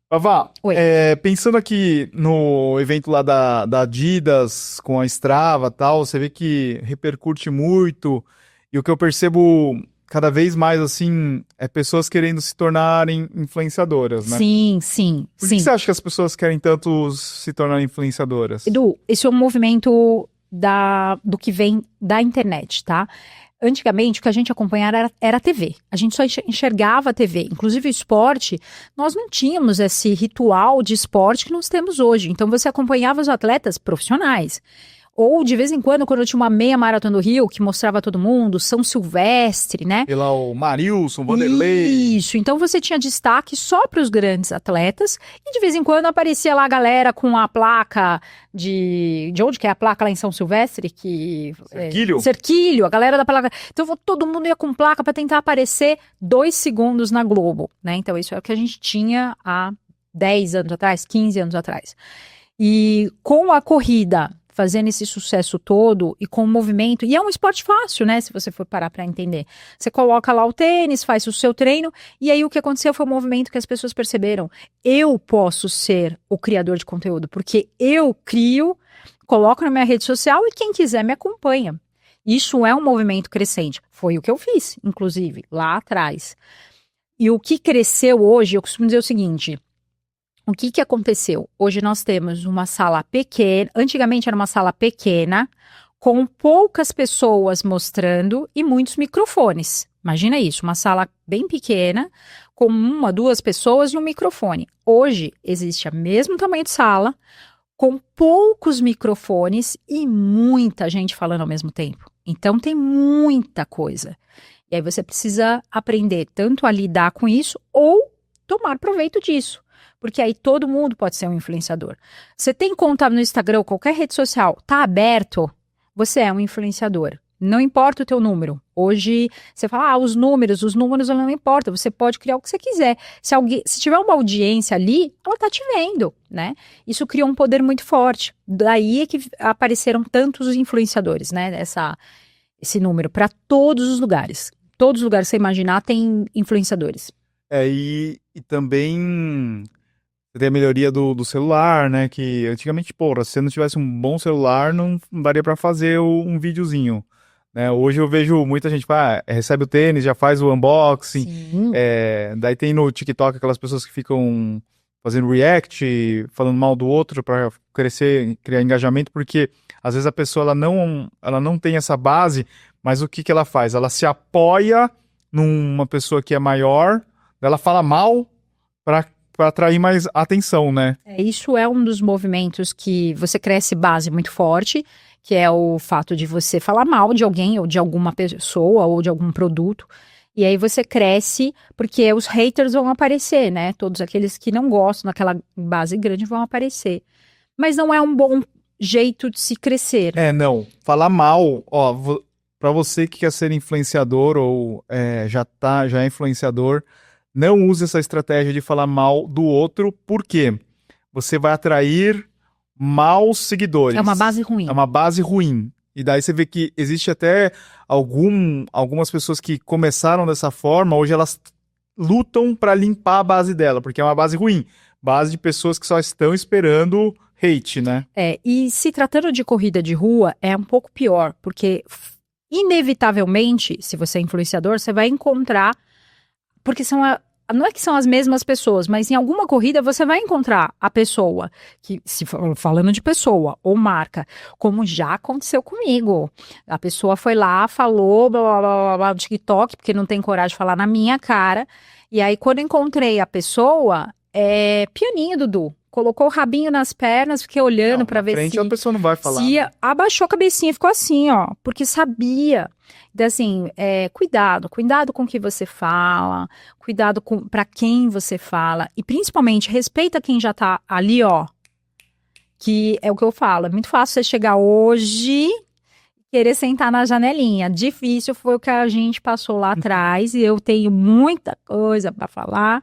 Vavá, Oi. pensando aqui no evento lá da Adidas com a Strava e tal, você vê que repercute muito, e o que eu percebo cada vez mais, assim, é pessoas querendo se tornarem influenciadoras, né? Sim, sim, Por que sim. você acha que as pessoas querem tanto se tornar influenciadoras? Edu, esse é um movimento do que vem da internet, tá? Antigamente, o que a gente acompanhava era a TV. A gente só enxergava a TV. Inclusive, o esporte, nós não tínhamos esse ritual de esporte que nós temos hoje. Então, você acompanhava os atletas profissionais. Ou, de vez em quando eu tinha uma meia maratona do Rio, que mostrava todo mundo, São Silvestre, né? Pela o Marilson, Vanderlei. Isso, então você tinha destaque só para os grandes atletas e de vez em quando aparecia lá a galera com a placa de onde que é a placa lá em São Silvestre, Cerquilho? Cerquilho, a galera da placa. Então todo mundo ia com placa para tentar aparecer 2 segundos na Globo, né? Então isso é o que a gente tinha há 10 anos atrás, 15 anos atrás. E com a corrida fazendo esse sucesso todo e com o movimento, e é um esporte fácil, né, se você for parar para entender. Você coloca lá o tênis, faz o seu treino, e aí o que aconteceu foi um movimento que as pessoas perceberam. Eu posso ser o criador de conteúdo, porque eu crio, coloco na minha rede social e quem quiser me acompanha. Isso é um movimento crescente. Foi o que eu fiz, inclusive, lá atrás. E o que cresceu hoje, eu costumo dizer o seguinte: o que que aconteceu? Hoje nós temos uma sala pequena, antigamente era uma sala pequena, com poucas pessoas mostrando e muitos microfones. Imagina isso, uma sala bem pequena, com uma, duas pessoas e um microfone. Hoje existe o mesmo tamanho de sala, com poucos microfones e muita gente falando ao mesmo tempo. Então tem muita coisa. E aí você precisa aprender tanto a lidar com isso ou tomar proveito disso. Porque aí todo mundo pode ser um influenciador. Você tem conta no Instagram, qualquer rede social, tá aberto, você é um influenciador. Não importa o teu número. Hoje você fala, os números não importam. Você pode criar o que você quiser. Se tiver uma audiência ali, ela tá te vendo, né? Isso criou um poder muito forte. Daí é que apareceram tantos influenciadores, né? Esse número para todos os lugares. Todos os lugares que você imaginar tem influenciadores. E também você tem a melhoria do celular, né? Que antigamente, porra, se você não tivesse um bom celular, não daria pra fazer um videozinho, né? Hoje eu vejo muita gente, recebe o tênis, já faz o unboxing, Sim. daí tem no TikTok aquelas pessoas que ficam fazendo react, falando mal do outro pra crescer, criar engajamento, porque às vezes a pessoa ela não tem essa base, mas o que que ela faz? Ela se apoia numa pessoa que é maior, ela fala mal pra para atrair mais atenção, né? Isso é um dos movimentos que você cresce base muito forte, que é o fato de você falar mal de alguém, ou de alguma pessoa, ou de algum produto. E aí você cresce, porque os haters vão aparecer, né? Todos aqueles que não gostam daquela base grande vão aparecer. Mas não é um bom jeito de se crescer. Não. Falar mal, ó, pra você que quer ser influenciador ou já é influenciador, não use essa estratégia de falar mal do outro, porque você vai atrair maus É uma seguidores. base É ruim. uma base ruim. E daí você vê que existe até algumas pessoas que começaram dessa forma, hoje elas lutam pra limpar a base dela, porque é uma base ruim. Base de pessoas que só estão esperando hate, né? E se tratando de corrida de rua, é um pouco pior, porque inevitavelmente, se você é influenciador, você vai encontrar, porque não é que são as mesmas pessoas, mas em alguma corrida você vai encontrar a pessoa, que falando de pessoa ou marca, como já aconteceu comigo. A pessoa foi lá, falou, blá, blá, blá, blá, blá, no TikTok, porque não tem coragem de falar na minha cara, e aí quando eu encontrei a pessoa, pianinho, Dudu. Colocou o rabinho nas pernas, fiquei olhando Não, para na ver frente a se pessoa não vai falar, se né? abaixou a cabecinha, ficou assim, ó, porque sabia. Então, assim, cuidado com o que você fala, cuidado com para quem você fala, e principalmente respeita quem já tá ali, ó, que é o que eu falo. É muito fácil você chegar hoje e querer sentar na janelinha. Difícil foi o que a gente passou lá atrás, e eu tenho muita coisa para falar,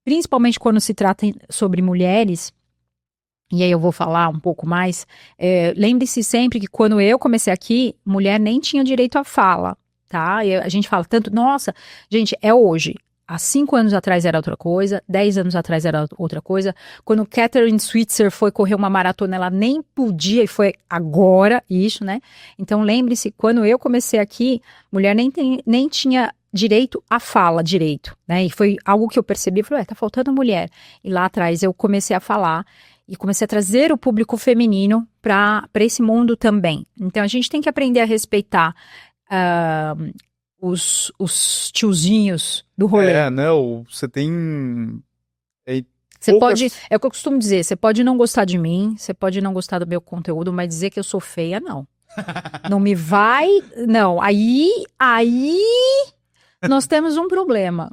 principalmente quando se trata sobre mulheres. E aí eu vou falar um pouco mais. Lembre-se sempre que quando eu comecei aqui, mulher nem tinha direito à fala, tá? A gente fala tanto, nossa, gente, é hoje. há 5 anos atrás era outra coisa, 10 anos atrás era outra coisa. Quando Catherine Switzer foi correr uma maratona, ela nem podia, e foi agora isso, né? Então lembre-se, quando eu comecei aqui, mulher nem tinha direito à fala direito, né? E foi algo que eu percebi, falei, tá faltando mulher. E lá atrás eu comecei a falar e comecei a trazer o público feminino para esse mundo também. Então a gente tem que aprender a respeitar os tiozinhos do rolê. Não, você tem... Você poucas- pode, é o que eu costumo dizer, você pode não gostar de mim, você pode não gostar do meu conteúdo, mas dizer que eu sou feia, não. Não me vai, não. Aí nós temos um problema.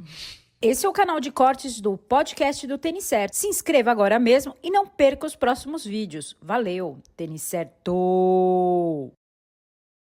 Esse é o canal de cortes do podcast do Tênis Certo. Se inscreva agora mesmo e não perca os próximos vídeos. Valeu, Tênis Certo!